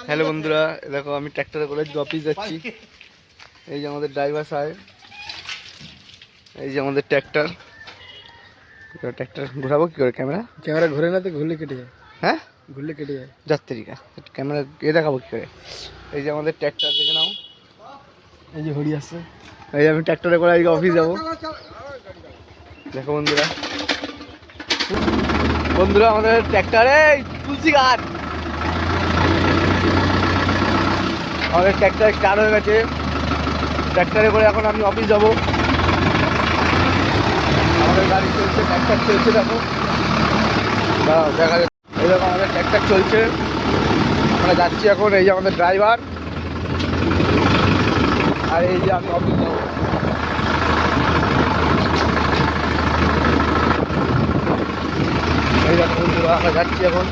Hello বন্ধুরা, দেখো আমি ট্র্যাক্টরে করে অফিস যাচ্ছি। এই যে আমাদের ড্রাইভার সাহেব, এই যে আমাদের ট্র্যাক্টর ঘোরাবো কি করে? ক্যামেরা ঘুরে না তো ঘুরলে কেটে যায়। হ্যাঁ, ঘুরলে কেটে যায়। যাত্রীকা ক্যামেরা দেখাবো কি করে? এই যে আমাদের ট্র্যাক্টর দেখে নাও, এই যে হরি আছে। এই যে আমি ট্র্যাক্টরে করে আজকে অফিস যাবো। দেখো বন্ধুরা আমাদের ট্র্যাক্টরে তুলসী গাছ, আমাদের ট্র্যাক্টর স্টার্ট হয়ে গেছে। ট্র্যাক্টরে করে এখন আমি অফিস যাব। আমাদের গাড়ি চলছে, ট্র্যাক্টর চলছে। দেখো দেখা যাচ্ছে, এই দেখো আমাদের ট্র্যাক্টর চলছে, আমরা যাচ্ছি এখন। এই যে আমাদের ড্রাইভার, আর এই যে আমি অফিস যাবো। এই দেখো বন্ধুরা আমরা যাচ্ছি এখন।